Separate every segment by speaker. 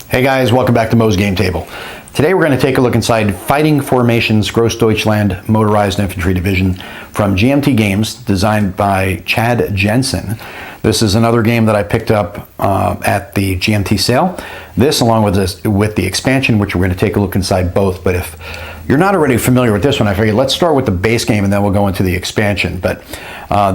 Speaker 1: Hey guys, welcome back to Mo's Game Table. Today we're going to take a look inside Fighting Formations Großdeutschland Motorized Infantry Division from GMT Games, designed by Chad Jensen. This is another game that I picked up at the GMT sale. This, along with the expansion, which we're going to take a look inside both. But if you're not already familiar with this one, I figured let's start with the base game and then we'll go into the expansion. But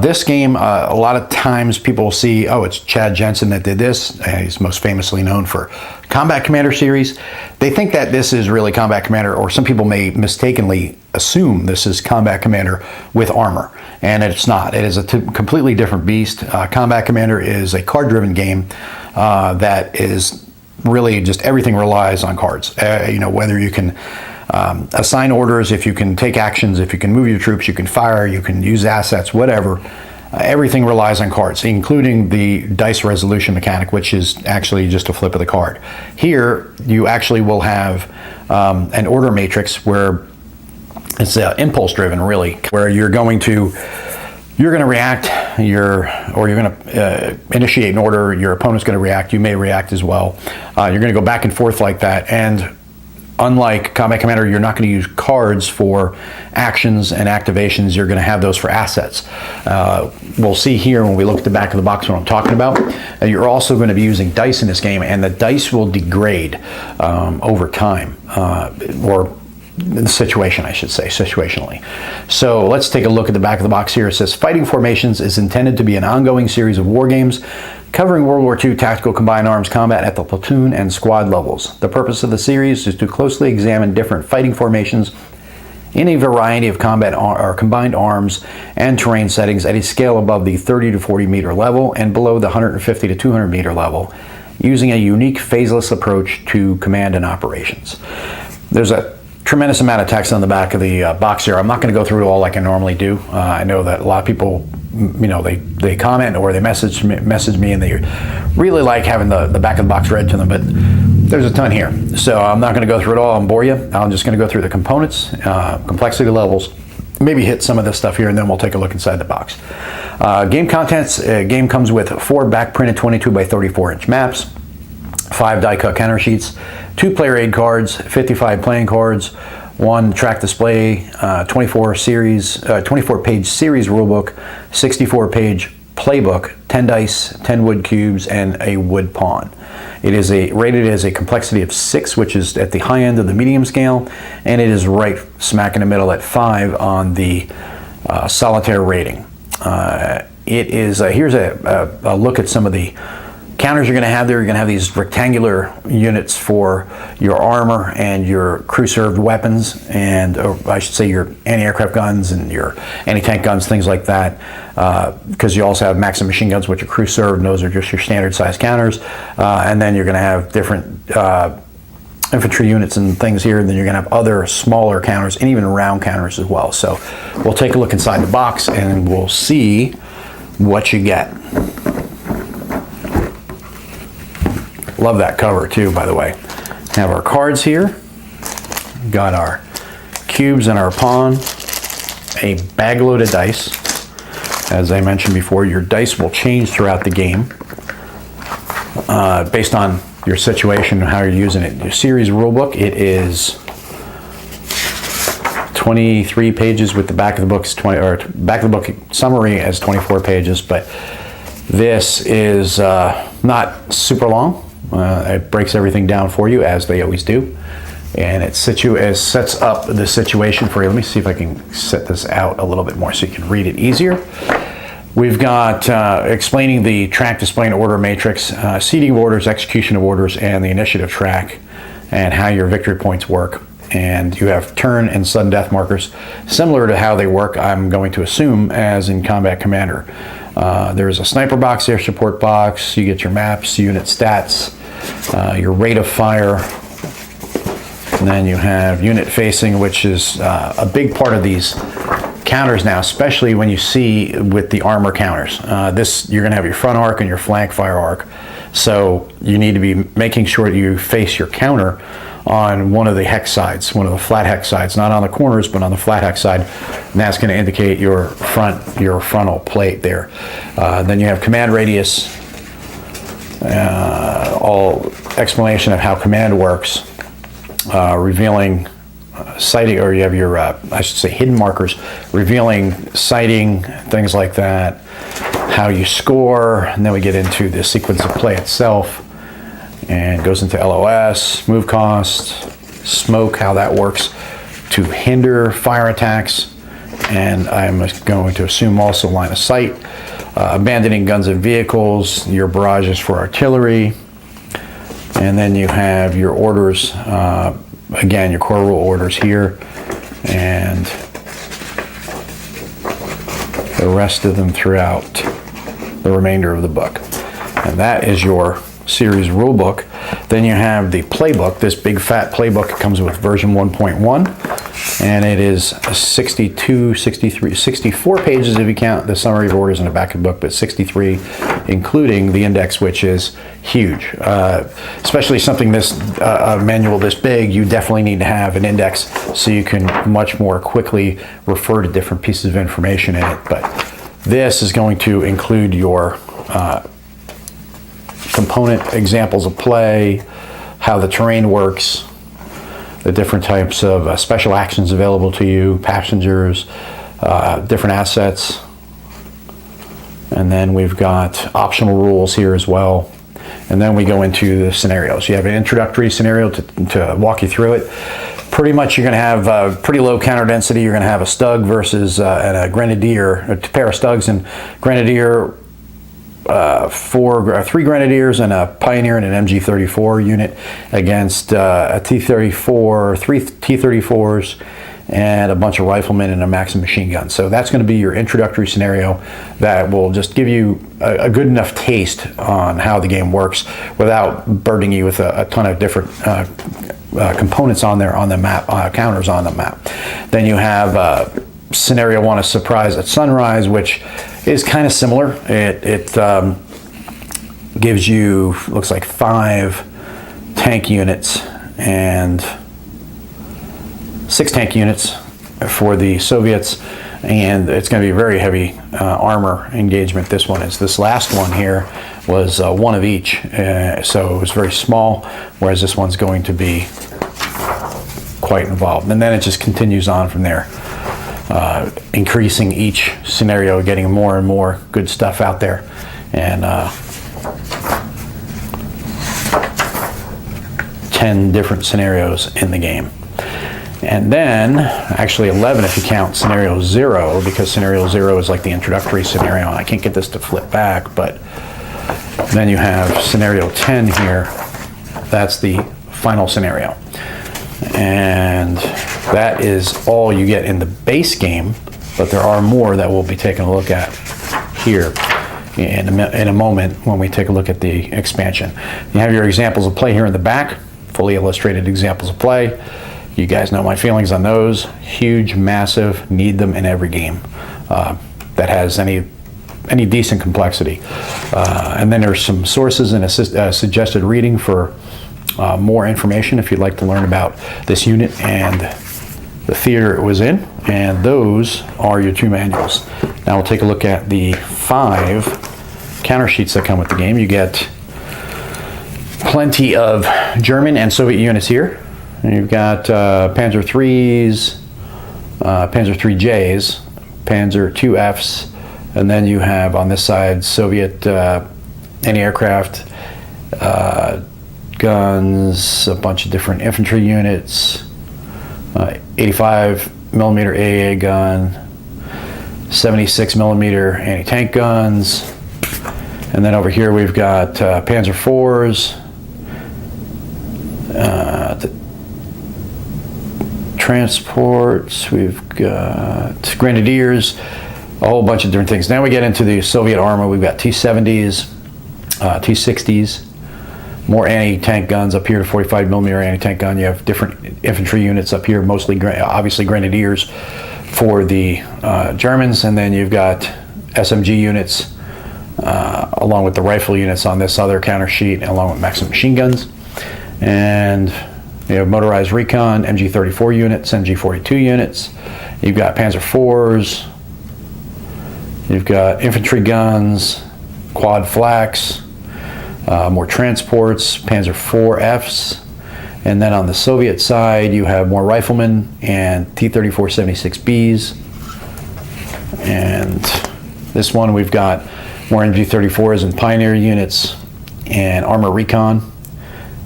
Speaker 1: this game, a lot of times people will see, oh, it's Chad Jensen that did this. He's most famously known for Combat Commander series. They think that this is really Combat Commander, or some people may mistakenly assume this is Combat Commander with armor, and it's not. It is a completely different beast. Combat Commander is a card-driven game that is really just everything relies on cards. Whether you can assign orders, if you can take actions, if you can move your troops, you can fire, you can use assets, whatever. Everything relies on cards, including the dice resolution mechanic, which is actually just a flip of the card. Here, you actually will have an order matrix where it's impulse driven, really, where you're going to react, you're going to initiate an order, your opponent's going to react, you may react as well. You're going to go back and forth like that, and unlike Combat Commander, you're not going to use cards for actions and activations. You're going to have those for assets. We'll see here when we look at the back of the box what I'm talking about. You're also going to be using dice in this game, and the dice will degrade over time, or the situation, I should say, situationally. So let's take a look at the back of the box here. It says, Fighting Formations is intended to be an ongoing series of war games covering World War II tactical combined arms combat at the platoon and squad levels. The purpose of the series is to closely examine different fighting formations in a variety of combat or combined arms and terrain settings at a scale above the 30 to 40 meter level and below the 150 to 200 meter level, using a unique phaseless approach to command and operations. There's a tremendous amount of text on the back of the box here. I'm not going to go through it all like I normally do. I know that a lot of people, they comment or they message me and they really like having the back of the box read to them, but there's a ton here. So I'm not going to go through it all and bore you. I'm just going to go through the components, complexity levels, maybe hit some of this stuff here, and then we'll take a look inside the box. Game contents. Game comes with 4 back printed 22 by 34 inch maps, 5 die cut counter sheets, 2 player aid cards, 55 playing cards, 1 track display, 24 page series rulebook, 64 page playbook, 10 dice, 10 wood cubes, and a wood pawn. It is rated as a complexity of 6, which is at the high end of the medium scale, and it is right smack in the middle at 5 on the solitaire rating. Here's a look at some of the counters you're going to have there. You're going to have these rectangular units for your armor and your crew-served weapons, and I should say your anti-aircraft guns and your anti-tank guns, things like that, because you also have Maxim machine guns, which are crew-served, and those are just your standard size counters. And then you're going to have different infantry units and things here, and then you're going to have other smaller counters and even round counters as well. So we'll take a look inside the box and we'll see what you get. Love that cover too, by the way. Have our cards here. Got our cubes and our pawn. A bag load of dice. As I mentioned before, your dice will change throughout the game based on your situation and how you're using it. Your series rulebook, it is 23 pages with the back of the book's back of the book summary as 24 pages, but this is not super long. It breaks everything down for you, as they always do, and it sets up the situation for you. Let me see if I can set this out a little bit more so you can read it easier. We've got explaining the track display and order matrix, seeding of orders, execution of orders, and the initiative track, and how your victory points work. And you have turn and sudden death markers, similar to how they work, I'm going to assume, as in Combat Commander. There's a sniper box, air support box, you get your maps, unit stats, your rate of fire, and then you have unit facing, which is a big part of these counters now, especially when you see with the armor counters. You're going to have your front arc and your flank fire arc, so you need to be making sure that you face your counter on one of the hex sides, one of the flat hex sides, not on the corners, but on the flat hex side, and that's going to indicate your frontal plate there. Then you have command radius, all explanation of how command works, revealing sighting, or you have your, I should say, hidden markers, revealing sighting, things like that, how you score, and then we get into the sequence of play itself, and goes into LOS, move cost, smoke, how that works to hinder fire attacks, and I'm going to assume also line of sight, abandoning guns and vehicles, your barrages for artillery, and then you have your orders, again, your core rule orders here, and the rest of them throughout the remainder of the book. And that is your series rule book. Then you have the playbook. This big fat playbook comes with version 1.1, and it is 62, 63, 64 pages if you count the summary of orders in the back of the book, but 63 including the index, which is huge. Especially something this, a manual this big, you definitely need to have an index so you can much more quickly refer to different pieces of information in it. But this is going to include your component examples of play, how the terrain works, the different types of special actions available to you, passengers, different assets, and then we've got optional rules here as well. And then we go into the scenarios. You have an introductory scenario to walk you through it. Pretty much you're going to have pretty low counter density. You're going to have a Stug versus and a Grenadier, a pair of Stugs and Grenadier, 3 Grenadiers and a Pioneer and an MG34 unit against a T-34, 3 T-34s, and a bunch of riflemen and a Maxim machine gun. So that's going to be your introductory scenario that will just give you a good enough taste on how the game works without burdening you with a ton of different components on there on the map, counters on the map. Then you have scenario 1, a surprise at sunrise, which is kind of similar. It gives you, looks like 5 tank units and 6 tank units for the Soviets, and it's going to be a very heavy armor engagement. This one is. This last one here was 1 of each, so it was very small, whereas this one's going to be quite involved. And then it just continues on from there, increasing each scenario, getting more and more good stuff out there, and 10 different scenarios in the game. And then, actually 11 if you count scenario 0, because scenario 0 is like the introductory scenario. I can't get this to flip back, but then you have scenario 10 here. That's the final scenario. And that is all you get in the base game, but there are more that we'll be taking a look at here in a moment when we take a look at the expansion. You have your examples of play here in the back, fully illustrated examples of play. You guys know my feelings on those. Huge, massive, need them in every game that has any decent complexity. And then there's some sources and a suggested reading for more information if you'd like to learn about this unit and the theater it was in. And those are your 2 manuals. Now we'll take a look at the 5 counter sheets that come with the game. You get plenty of German and Soviet units here. You've got Panzer IIIs, Panzer IIIJs, Panzer IIFs, and then you have on this side Soviet anti-aircraft guns, a bunch of different infantry units, 85 millimeter AA gun, 76 millimeter anti-tank guns, and then over here we've got Panzer IVs, transports, we've got Grenadiers, a whole bunch of different things. Now we get into the Soviet armor. We've got T-70s, T-60s, more anti-tank guns up here, 45 millimeter anti-tank gun. You have different infantry units up here, mostly obviously Grenadiers for the Germans, and then you've got SMG units along with the rifle units on this other counter sheet, along with Maxim machine guns. And you have motorized recon, MG34 units, MG42 units. You've got Panzer IVs. You've got infantry guns, quad flaks, more transports, Panzer IVs. And then on the Soviet side, you have more riflemen and T-34-76Bs. And this one, we've got more MG-34s and Pioneer units and Armor Recon.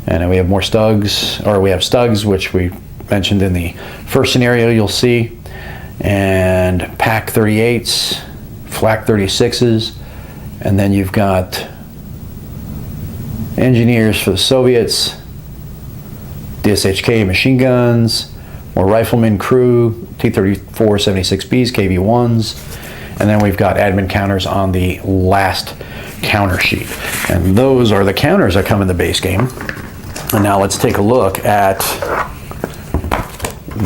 Speaker 1: And then we have more Stugs, or we have Stugs, which we mentioned in the first scenario you'll see. And PaK 38s, Flak 36s. And then you've got engineers for the Soviets, DSHK machine guns, more riflemen crew, T-34-76Bs, KV-1s, and then we've got admin counters on the last counter sheet. And those are the counters that come in the base game. And now let's take a look at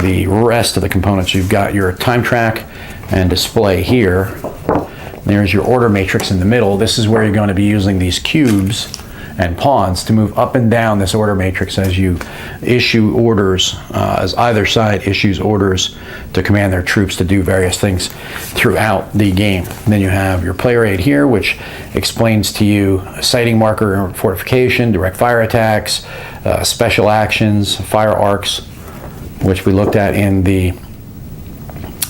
Speaker 1: the rest of the components. You've got your time track and display here. There's your order matrix in the middle. This is where you're going to be using these cubes and pawns to move up and down this order matrix as you issue orders, as either side issues orders to command their troops to do various things throughout the game. And then you have your player aid here, which explains to you sighting marker fortification, direct fire attacks, special actions, fire arcs, which we looked at in the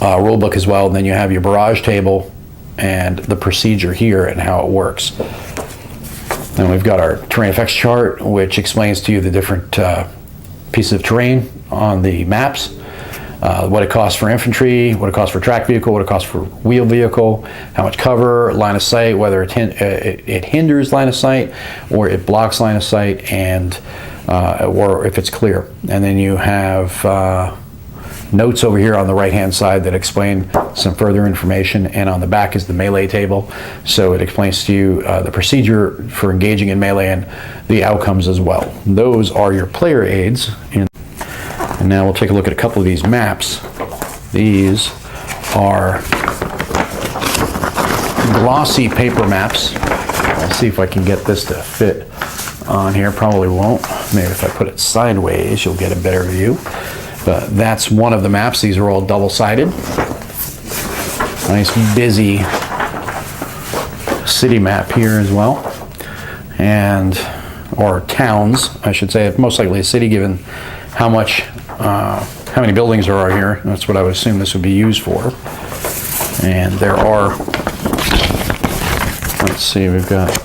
Speaker 1: rulebook as well. And then you have your barrage table and the procedure here and how it works. Then we've got our terrain effects chart, which explains to you the different pieces of terrain on the maps, what it costs for infantry, what it costs for track vehicle, what it costs for wheel vehicle, how much cover, line of sight, whether it hinders line of sight or it blocks line of sight, and or if it's clear. And then you have notes over here on the right hand side that explain some further information, and on the back is the melee table, so it explains to you the procedure for engaging in melee and the outcomes as well. Those are your player aids. And now we'll take a look at a couple of these maps. These are glossy paper maps. I'll see if I can get this to fit on here. Probably won't. Maybe if I put it sideways you'll get a better view. But that's one of the maps. These are all double-sided. Nice busy city map here as well, and or towns, I should say. Most likely a city, given how many buildings there are here. That's what I would assume this would be used for. And there are, let's see, we've got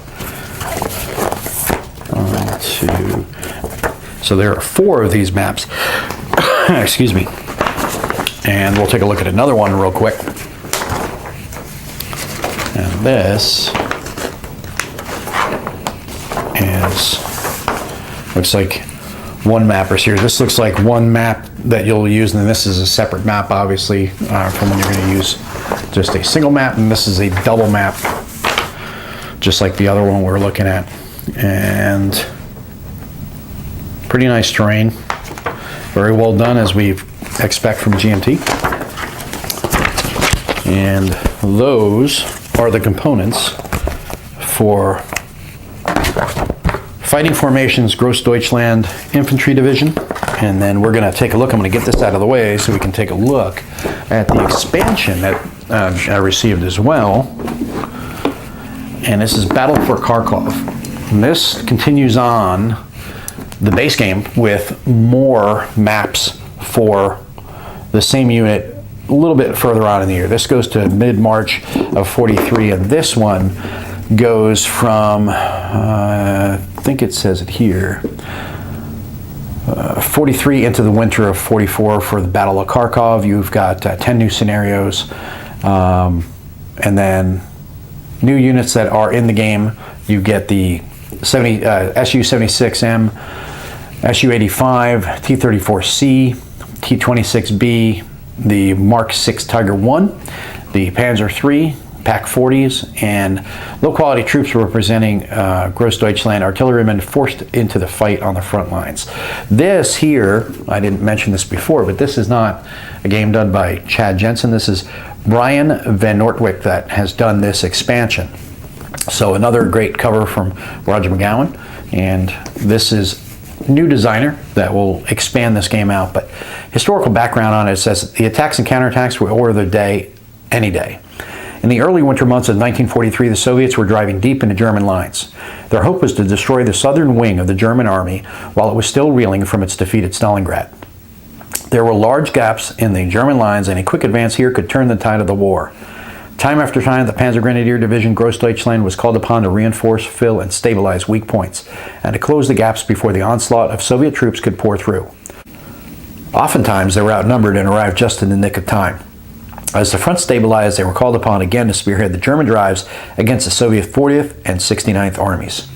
Speaker 1: 1, 2. So there are 4 of these maps. Excuse me. And we'll take a look at another one real quick. And this looks like one map is here. This looks like one map that you'll use, and this is a separate map, obviously, from when you're going to use just a single map, and this is a double map, just like the other one we're looking at. And pretty nice terrain. Very well done, as we expect from GMT. And those are the components for Fighting Formations Großdeutschland Infantry Division. And then we're going to take a look. I'm going to get this out of the way so we can take a look at the expansion that I received as well. And this is Battle for Kharkov. And this continues on the base game with more maps for the same unit a little bit further on in the year. This goes to mid-March of 43, and this one goes from, I think it says it here, 43 into the winter of 44 for the Battle of Kharkov. You've got 10 new scenarios, and then new units that are in the game. You get the Su-76M, Su-85, T-34C, T-26B, the Mark 6 Tiger 1, the Panzer III, PaK 40s, and low-quality troops representing Großdeutschland artillerymen forced into the fight on the front lines. This here, I didn't mention this before, but this is not a game done by Chad Jensen. This is Brian Van Nortwick that has done this expansion. So another great cover from Roger McGowan, and this is new designer that will expand this game out. But historical background on it says the attacks and counterattacks will order the day any day. In the early winter months of 1943, the Soviets were driving deep into German lines. Their hope was to destroy the southern wing of the German army while it was still reeling from its defeat at Stalingrad. There were large gaps in the German lines, and a quick advance here could turn the tide of the war. Time after time, the Panzer Grenadier Division Grossdeutschland was called upon to reinforce, fill, and stabilize weak points, and to close the gaps before the onslaught of Soviet troops could pour through. Oftentimes, they were outnumbered and arrived just in the nick of time. As the front stabilized, they were called upon again to spearhead the German drives against the Soviet 40th and 69th Armies.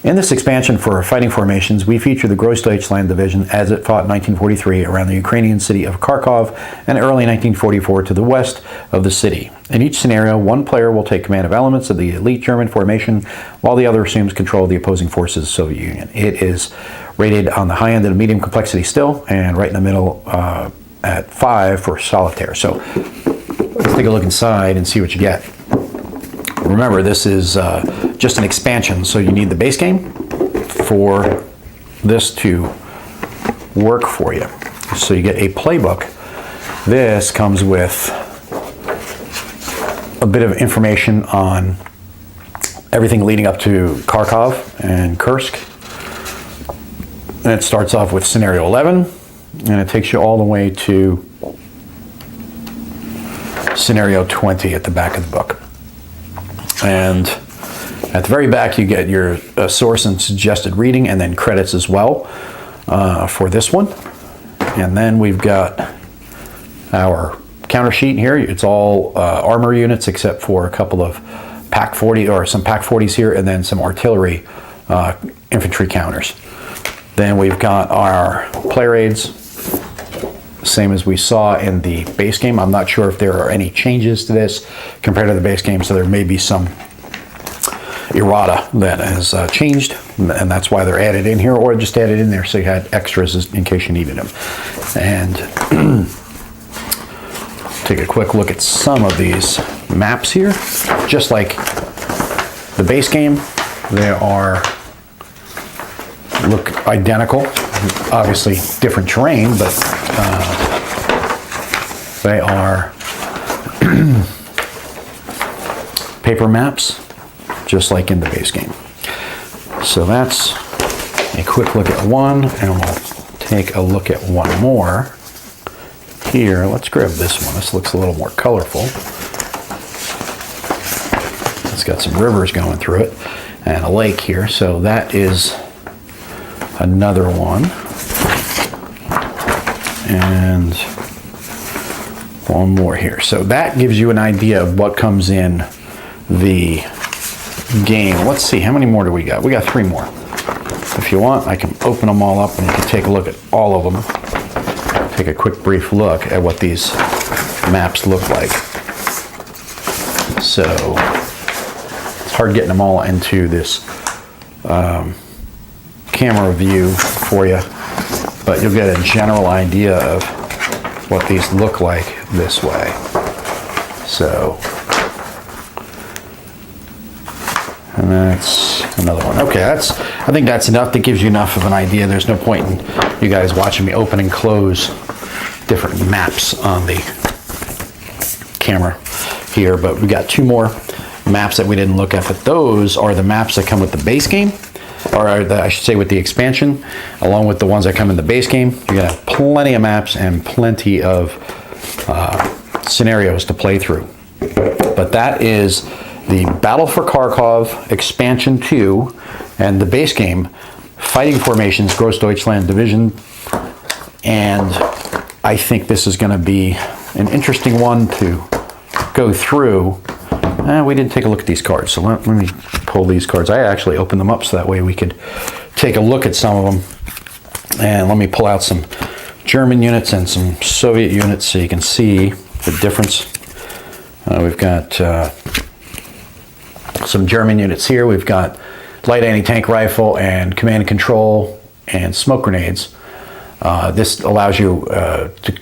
Speaker 1: In this expansion for fighting formations, we feature the Grossdeutschland Division as it fought in 1943 around the Ukrainian city of Kharkov and early 1944 to the west of the city. In each scenario, one player will take command of elements of the elite German formation while the other assumes control of the opposing forces of the Soviet Union. It is rated on the high end of the medium complexity still, and right in the middle at 5 for solitaire. So let's take a look inside and see what you get. Remember, this is just an expansion, so you need the base game for this to work for you. So you get a playbook. This comes with a bit of information on everything leading up to Kharkov and Kursk. And it starts off with scenario 11, and it takes you all the way to scenario 20 at the back of the book. And at the very back, you get your source and suggested reading, and then credits as well for this one. And then we've got our counter sheet here. It's all armor units except for a couple of Pack 40 or some Pack 40s here, and then some artillery infantry counters. Then we've got our player aids, same as we saw in the base game. I'm not sure if there are any changes to this compared to the base game, so there may be some errata that has changed, and that's why they're added in here, or just added in there so you had extras in case you needed them. And take a quick look at some of these maps here. Just like the base game, they look identical. Obviously different terrain, but they are paper maps, just like in the base game. So that's a quick look at one, and we'll take a look at one more here. Let's grab this one. This looks a little more colorful. It's got some rivers going through it and a lake here. So that is another one. And one more here. So that gives you an idea of what comes in the game. Let's see, how many more do we got? We got 3 more. If you want, I can open them all up and you can take a look at all of them. Take a quick brief look at what these maps look like. So it's hard getting them all into this camera view for you, but you'll get a general idea of what these look like this way. So, and that's another one. Okay, I think that's enough. That gives you enough of an idea. There's no point in you guys watching me open and close different maps on the camera here, but we got 2 more maps that we didn't look at, but those are the maps that come with the base game, or I should say with the expansion, along with the ones that come in the base game. You're gonna have plenty of maps and plenty of scenarios to play through. But that is the Battle for Kharkov Expansion 2 and the base game, Fighting Formations Grossdeutschland Division. And I think this is going to be an interesting one to go through. We didn't take a look at these cards, so let me pull these cards. I actually opened them up so that way we could take a look at some of them. And let me pull out some German units and some Soviet units so you can see the difference. We've got some German units here. We've got light anti-tank rifle and command and control and smoke grenades. This allows you to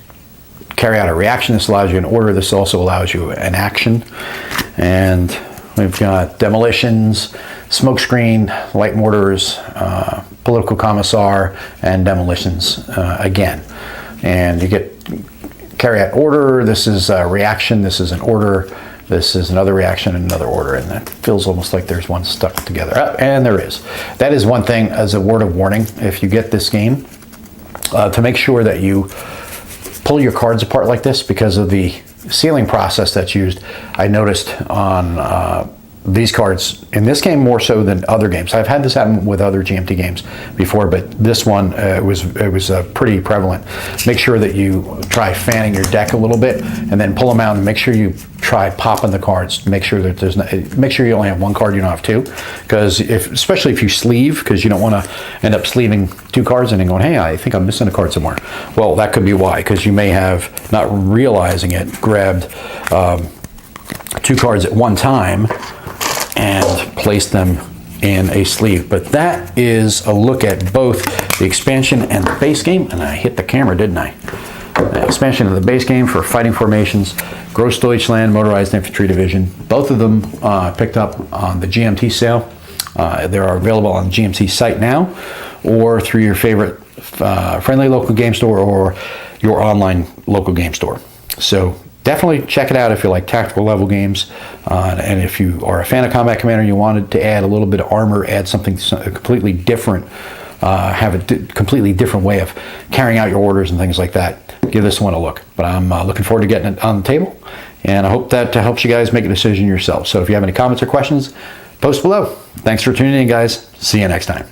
Speaker 1: carry out a reaction. This allows you an order. This also allows you an action. And we've got demolitions, smoke screen, light mortars, political commissar, and demolitions again. And you get carry out order. This is a reaction. This is an order. This is another reaction in another order, and it feels almost like there's one stuck together. And there is. That is one thing, as a word of warning, if you get this game, to make sure that you pull your cards apart like this, because of the sealing process that's used. I noticed on these cards in this game more so than other games. I've had this happen with other GMT games before, but this one it was pretty prevalent. Make sure that you try fanning your deck a little bit and then pull them out, and make sure you try popping the cards. Make sure that make sure you only have one card, you don't have two, because especially if you sleeve, because you don't want to end up sleeving two cards and then going, hey, I think I'm missing a card somewhere. Well, that could be why, because you may have, not realizing it, grabbed two cards at one time and place them in a sleeve. But that is a look at both the expansion and the base game. And I hit the camera, didn't I? The expansion of the base game for Fighting Formations, Großdeutschland Motorized Infantry Division. Both of them picked up on the GMT sale. They are available on the GMT site now, or through your favorite friendly local game store or your online local game store. So definitely check it out if you like tactical level games, and if you are a fan of Combat Commander and you wanted to add a little bit of armor, add something completely different, have a completely different way of carrying out your orders and things like that, give this one a look. But I'm looking forward to getting it on the table, and I hope that helps you guys make a decision yourself. So if you have any comments or questions, post below. Thanks for tuning in, guys. See you next time.